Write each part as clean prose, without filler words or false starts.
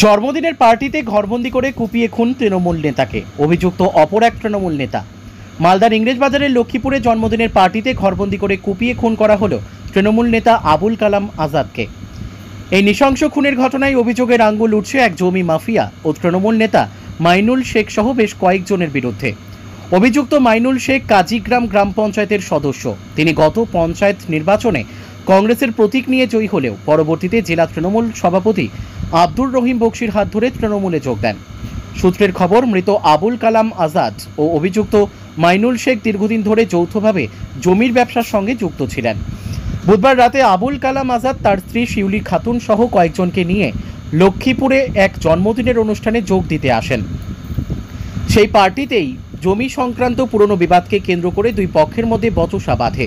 জন্মদিনের পার্টিতে ঘরবন্দি করে কুপিয়ে খুন তৃণমূল নেতাকে, অভিযুক্ত অপর এক তৃণমূল নেতা। মালদার ইংরেজবাজারের লক্ষ্মীপুরে জন্মদিনের পার্টিতে ঘরবন্দি করে কুপিয়ে খুন করা হলো তৃণমূল নেতা আবুল কালাম আজাদকে। এই নৃশংস খুনের ঘটনায় অভিযোগের আঙ্গুল উঠছে এক জমি মাফিয়া ও তৃণমূল নেতা মাইনুল শেখ সহ বেশ কয়েকজনের বিরুদ্ধে। অভিযুক্ত মাইনুল শেখ কাজীগ্রাম গ্রাম পঞ্চায়েতের সদস্য। তিনি গত পঞ্চায়েত নির্বাচনে কংগ্রেসের প্রতীক নিয়ে জয়ী হলেও পরবর্তীতে জেলা তৃণমূল সভাপতি আব্দুর রহিম বক্সির হাত ধরে তৃণমূলে যোগ দেন। সূত্রের খবর, মৃত আবুল কালাম আজাদ ও অভিযুক্ত মাইনুল শেখ দীর্ঘদিন ধরে যৌথভাবে জমির ব্যবসার সঙ্গে যুক্ত ছিলেন। বুধবার রাতে আবুল কালাম আজাদ তার স্ত্রী শিউলি খাতুন সহ কয়েকজনকে নিয়ে লক্ষ্মীপুরে এক জন্মদিনের অনুষ্ঠানে যোগ দিতে আসেন। সেই পার্টিতেই জমি সংক্রান্ত পুরনো বিবাদকে কেন্দ্র করে দুই পক্ষের মধ্যে বচসা বাধে।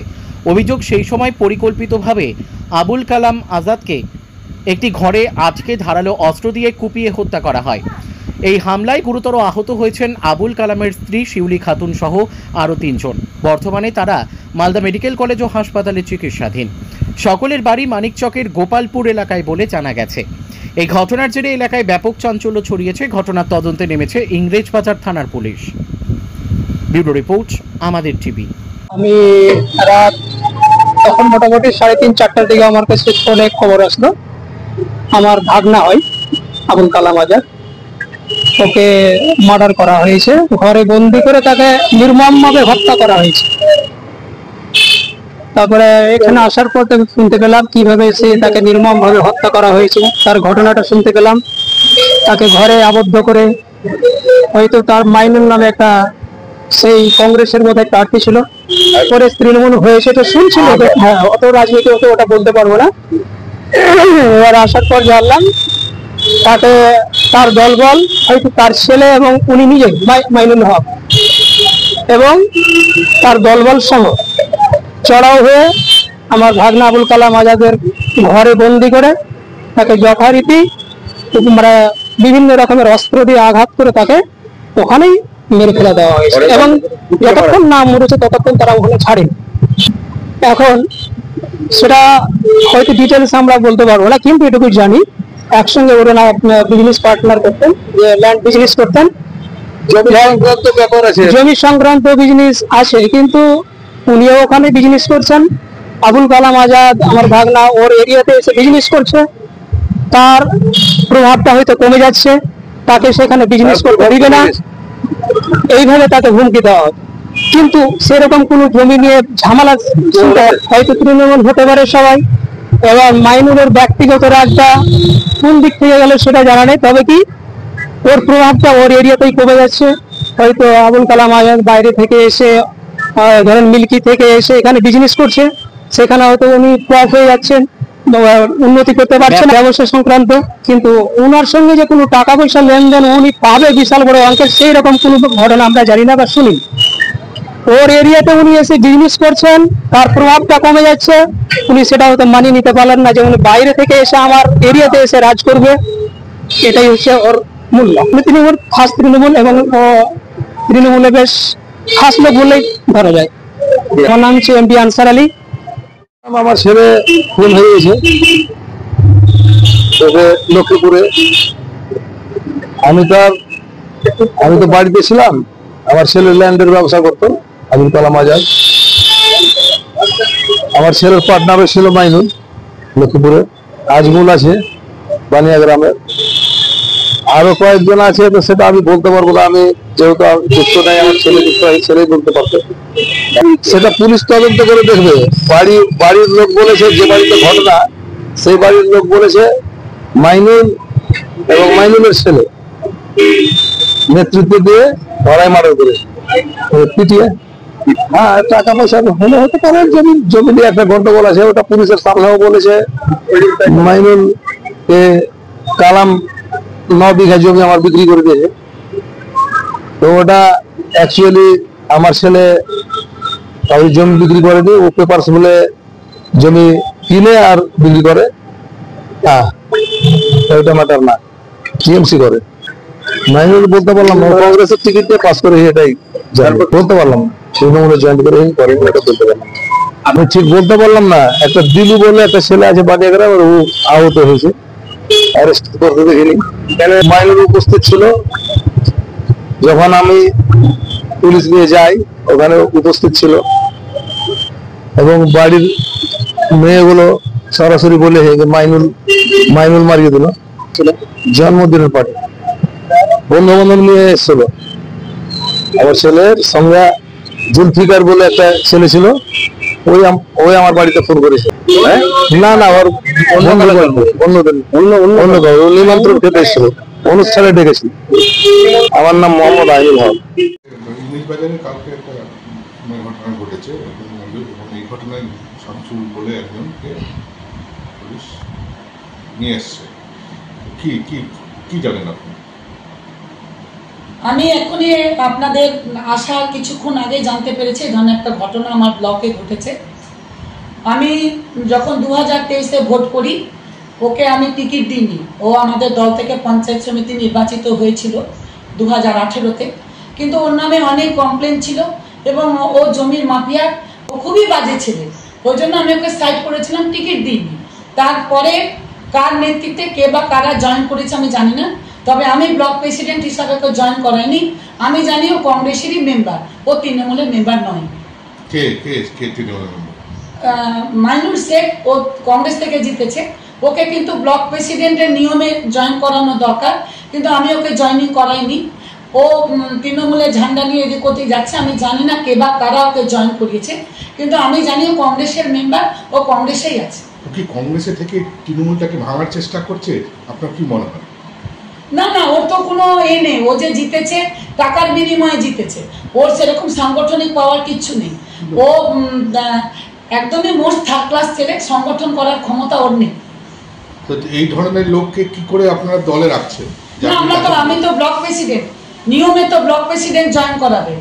অভিযোগ, সেই সময় পরিকল্পিতভাবে আবুল কালাম আজাদকে একটি ঘরে আটকে ধারালো অস্ত্র দিয়ে কুপিয়ে হত্যা করা হয়। এই হামলায় গুরুতর আহত হয়েছেন আবুল কালামের স্ত্রী শিউলি খাতুন সহ আরও 3 জন। বর্তমানে তারা মালদা মেডিকেল কলেজ ও হাসপাতালে চিকিৎসাধীন। সকলের বাড়ি মানিকচকের গোপালপুর এলাকায় বলে জানা গেছে। এই ঘটনার জেরে এলাকায় ব্যাপক চাঞ্চল্য ছড়িয়েছে। ঘটনার তদন্তে নেমেছে ইংরেজবাজার থানার পুলিশ। ব্যুরো রিপোর্ট, আমাদের টিভি। আমি রাত তখন মোটামুটি 3:30-4টার দিকে আমার কাছে ফোনে খবর আসলো, আমার ভাগনা হয় আবুল কালাম আজাদ, ওকে মার্ডার করা হয়েছে, ঘরে বন্দি করে তাকে নির্মমভাবে হত্যা করা হয়েছে। তারপরে এখানে আসার পর শুনতে পেলাম কিভাবে তাকে নির্মমভাবে হত্যা করা হয়েছে, তার ঘটনাটা শুনতে পেলাম। তাকে ঘরে আবদ্ধ করে, হয়তো তার মাইনুল নামে একটা সেই কংগ্রেসের মধ্যে প্রার্থী ছিল, পরে তৃণমূল হয়েছে তো শুনছিল। হ্যাঁ, অত রাজনীতি হতো ওটা বলতে পারবো না। এবার আসার পর জানলাম তাকে তার দলবল, হয়তো তার ছেলে এবং উনি নিজে মাইনুল হক এবং তার দলবল সহ চড়াও হয়ে আমার ভাগনা আবুল কালাম আজাদের ঘরে বন্দি করে তাকে যথারীতি বিভিন্ন রকমের অস্ত্র দিয়ে আঘাত করে তাকে ওখানেই মেরে ফেলে দেওয়া হয়েছে এবং যতক্ষণ না মরেছে ততক্ষণ তারা ওখানে ছাড়েনি। এখন সেটা হয়তো ডিটেলস আমরা বলতে পারবো না, কিন্তু এটুকু জানি একসঙ্গে ওরা বিজনেস পার্টনার করতেন, যে ল্যান্ড বিজনেস করতেন, জমি সংক্রান্ত বিজনেস আছে, কিন্তু উনিও ওখানে বিজনেস করছেন। আবুল কালাম আজাদ আমার ভাগনা ওর এরিয়াতে এসে বিজনেস করছে, তার প্রভাবটা হয়তো কমে যাচ্ছে, তাকে সেখানে বিজনেস করতে দিবে না, এইভাবে তাকে হুমকি দেওয়া হয়। কিন্তু সেরকম কোনো জমি নিয়ে ঝামেলা হয়তো তৃণমূল হতে পারে সবাই, এবং মাইনুলের ব্যক্তিগত রাগটা কোন দিক থেকে গেলে সেটা জানা নেই। তবে কি ওর প্রভাবটা ওর এরিয়াতেই কমে যাচ্ছে। হয়তো আবুল কালাম আজাদ বাইরে থেকে এসে, ধরেন মিল্কি থেকে এসে এখানে বিজনেস করছে, সেখানে হয়তো উনি প্রফ হয়ে যাচ্ছেন, উন্নতি করতে পারছেন ব্যবসা সংক্রান্ত, কিন্তু ওনার সঙ্গে যে কোনো টাকা পয়সা লেনদেন উনি পাবে বিশাল বড় অঙ্কের, সেই রকম কোনো ঘটনা আমরা জানি না বা শুনি। ওর এরিয়াতে উনি এসে বিজনেস করছেন, তার প্রভাবটা কমে যাচ্ছে, উনি সেটা হয়তো মানিয়ে নিতে পারলেন না যে উনি বাইরে থেকে এসে আমার এরিয়াতে এসে রাজ করবে। এটাই হচ্ছে ওর মূল্য। তৃণমূল খাস তৃণমূল এবং তৃণমূলে বেশ খাস লোক বললেই ধরা যায়। আমার নাম হচ্ছে এমপি আনসার আলী। আমার ছেলে খুন হয়ে গেছে লক্ষ্মীপুরে। আমি তো বাড়িতে ছিলাম, আমার ছেলে ল্যান্ডের ব্যবসা করতো আবুল কালাম আজাদ। আমার ছেলের পার্টনার ছিল মাইনুল লক্ষ্মীপুরে, আজমুল আছে বানিয়া গ্রামের, আরো কয়েকজন আছে, তো সেটা আমি বলতে পারবো না, আমি যেহেতু যুক্ত নাই, আমার ছেলে যুক্ত হয়, ছেলেই বলতে পারতো। সেটা পুলিশ তদন্ত করে দেখবে। বাড়ির লোক বলেছে, যে বাড়িতে ঘটনা সেই বাড়ির লোক বলেছে মাইনুল এবং মাইনুলের ছেলে নেতৃত্ব দিয়ে ধরাই মার্ডার করে পিটিয়ে। হ্যাঁ, টাকা পয়সা হলে হতে পারে, জমি নিয়ে একটা গন্ডগোল আছে, ওটা পুলিশের সামনেও বলেছে। মাইনুল কালাম 9 বিঘা জমি আমার বিক্রি করে দিয়েছে, তো ওটা অ্যাকচুয়ালি আমার ছেলে জমি বিক্রি করে দিয়ে ও পেপারস বলে জমি কিনে আর বিক্রি করে। হ্যাঁ, ওইটা ম্যাটার না, টিএমসি করে। মাইনুল বলতে পারলাম না, কংগ্রেসের টিকিট দিয়ে পাস করে, এটাই বলতে পারলাম না। তৃণমূলে জয়েন করে এটা বলতে পারলাম, আমি ঠিক বলতে পারলাম না। একটা দিলু বলে একটা ছেলে আছে বানিয়া গ্রামে, ও আহত হয়েছে, অ্যারেস্ট করতে দেখিনি। কেন মাইনুল উপস্থিত ছিল, যখন আমি পুলিশ নিয়ে যাই ওখানে উপস্থিত ছিল, এবং বাড়ির মেয়েগুলো সরাসরি বলে মাইনুল মাইনুল মারিয়ে দিল। জন্মদিনের পার্টি বন্ধু বান্ধব নিয়ে এসেছিল। আমার ছেলের সঙ্গে জুলফিকার বলে একটা ছেলে ছিল, ওই আমার বাড়িতে ফোন করেছে। না না, ওর অন্য নিমন্ত্রণ খেতে এসেছিল, অনুষ্ঠানে ডেকেছিল। আমার নাম মোহাম্মদ আইনুল হক। ইংলিশ বাজারে কালকে একটা ঘটনা ঘটেছে এবং এই ঘটনায় শামসুল বলে একজনকে পুলিশ নিয়ে এসছে। কি কি কি জানেন আপনি? আমি এখনই আপনাদের আসার কিছুক্ষণ আগে জানতে পেরেছি এই ধরনের একটা ঘটনা আমার ব্লকে ঘটেছে। আমি যখন 2023-এ ভোট করি, ওকে আমি টিকিট দিইনি। ও আমাদের দল থেকে পঞ্চায়েত সমিতি নির্বাচিত হয়েছিল 2018-তে, কিন্তু ওর নামে অনেক কমপ্লেন ছিল এবং ও জমির মাফিয়া, ও খুবই বাজে ছেলে। ওই জন্য আমি ওকে সাইড করেছিলাম, টিকিট দিইনি। তারপরে কার নেতৃত্বে কে বা কারা জয়েন করেছে আমি জানি না, তবে আমি ব্লক প্রেসিডেন্ট হিসাবে ওকে জয়েন করাইনি। আমি জানি ও কংগ্রেসেরই মেম্বার, ও তৃণমূলের মেম্বার নয়। কে কে কে তৃণমূলের মেম্বার? মাইনুল শেখ, ও কংগ্রেস থেকে জিতেছে। ওকে কিন্তু ব্লক প্রেসিডেন্টের নিয়মে জয়েন করানো দরকার, কিন্তু আমি ওকে জয়েনিং করাইনি। ও তৃণমূলের ঝান্ডা নিয়ে এদিক ওদিক যাচ্ছে। আমি জানি না কে বা কারা ওকে জয়েন করিয়েছে, কিন্তু আমি জানি ও কংগ্রেসের মেম্বার, ও কংগ্রেসেই আছে। ও কি কংগ্রেসে থেকে তৃণমূলটাকে ভাঙার চেষ্টা করছে? আপনার কি মনে হয়? না না, ওর তো কোনো নেই। ও যে জিতেছে টাকার বিনিময়ে জিতেছে, ওর সেরকম সাংগঠনিক পাওয়ার কিচ্ছু নেই। ও একদমই মোস্ট থার্ড ক্লাস ছেলে, সংগঠন করার ক্ষমতা ওর নেই। তো এই ধরনের লোককে কি করে আপনারা দলে রাখছে? না, আমি তো ব্লক প্রেসিডেন্ট, নিয়মে তো ব্লক প্রেসিডেন্ট জয়েন করাবে।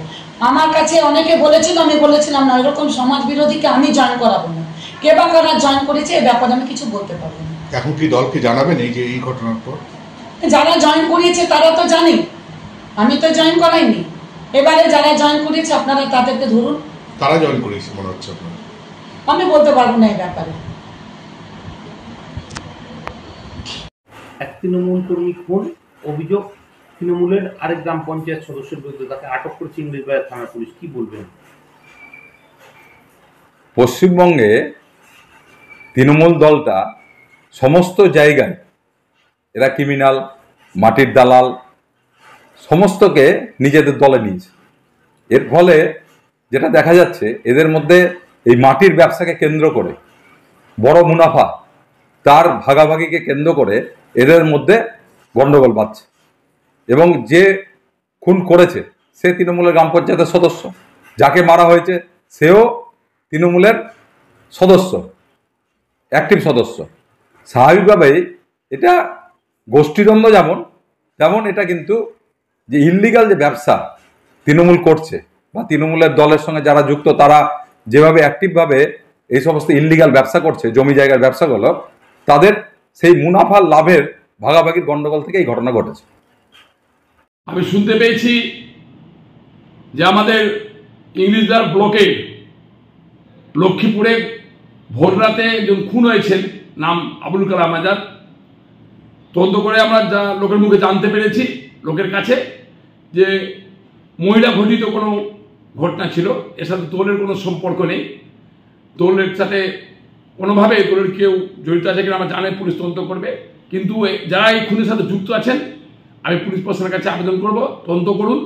আমার কাছে অনেকে বলেছিল, আমি বলেছিলাম না, এরকম সমাজ বিরোধীকে আমি জয়েন করাবো না। কে বা কারা জয়েন করেছে এ ব্যাপারে আমি কিছু বলতে পারবো না। এখন কি দলকে জানাবেন এই যে এই ঘটনার পর? যারা জয়েন করিয়েছে তারা তো জানে, আমি তো জয়েন করাইনি। এবারে যারা জয়েন করিয়েছে আপনারা তাদেরকে ধরুন। তারা জয়েন করেছে মনে হচ্ছে আপনার? আমি বলতে পারবো না এই ব্যাপারে। এক তৃণমূল কর্মী খুন, অভিযোগ তৃণমূলের আরেক গ্রাম পঞ্চায়েত সদস্যের বিরুদ্ধে, তাকে আটক করেছে ইংরেজ বাজার থানার পুলিশ। কি বলবেন? পশ্চিমবঙ্গে তৃণমূল দলটা সমস্ত জায়গায় এরা ক্রিমিনাল, মাটির দালাল সমস্তকে নিজেদের দলে নিয়েছে। এর ফলে যেটা দেখা যাচ্ছে, এদের মধ্যে এই মাটির ব্যবসাকে কেন্দ্র করে বড় মুনাফা, তার ভাগাভাগিকে কেন্দ্র করে এদের মধ্যে গন্ডগোল বাড়ছে। এবং যে খুন করেছে সে তৃণমূলের গ্রাম পঞ্চায়েতের সদস্য, যাকে মারা হয়েছে সেও তৃণমূলের সদস্য, অ্যাক্টিভ সদস্য। স্বাভাবিকভাবেই এটা গোষ্ঠীদ্বন্দ্ব যেমন এটা কিন্তু যে ইললিগাল যে ব্যবসা তৃণমূল করছে বা তৃণমূলের দলের সঙ্গে যারা যুক্ত তারা যেভাবে অ্যাক্টিভভাবে এই সমস্ত ইললিগাল ব্যবসা করছে, জমি জায়গার ব্যবসাগুলো, তাদের সেই মুনাফার লাভের ভাগাভাগির গন্ডগোল থেকে এই ঘটনা ঘটেছে। আমি শুনতে পেয়েছি যে আমাদের ইংলিশদার ব্লকে লক্ষ্মীপুরে ভোর রাতে একজন খুন হয়েছেন, নাম আবুল কালাম আজাদ। তদন্ত করে আমরা যা লোকের মুখে জানতে পেরেছি, লোকের কাছে, যে মহিলা ঘটিত কোনো ঘটনা ছিল। এর সাথে দলের কোনো সম্পর্ক নেই। দলের সাথে কোনোভাবে দলের কেউ জড়িত আছে কিনা আমরা জানি, পুলিশ তদন্ত করবে। কিন্তু যারা এই খুনের সাথে যুক্ত আছেন, আমি পুলিশ প্রশাসনের কাছে আবেদন করব, তদন্ত করুন,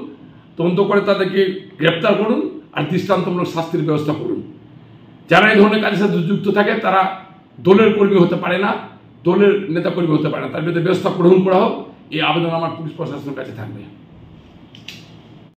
তদন্ত করে তাদেরকে গ্রেপ্তার করুন আর দৃষ্টান্তমূলক শাস্তির ব্যবস্থা করুন। যারা এই ধরনের কাজের সাথে যুক্ত থাকে তারা দলের কর্মী হতে পারে না, দলের নেতা কর্মী হতে পারে না, তার বিরুদ্ধে ব্যবস্থা গ্রহণ করা হোক, এই আবেদন আমার পুলিশ প্রশাসনের কাছে থাকবে।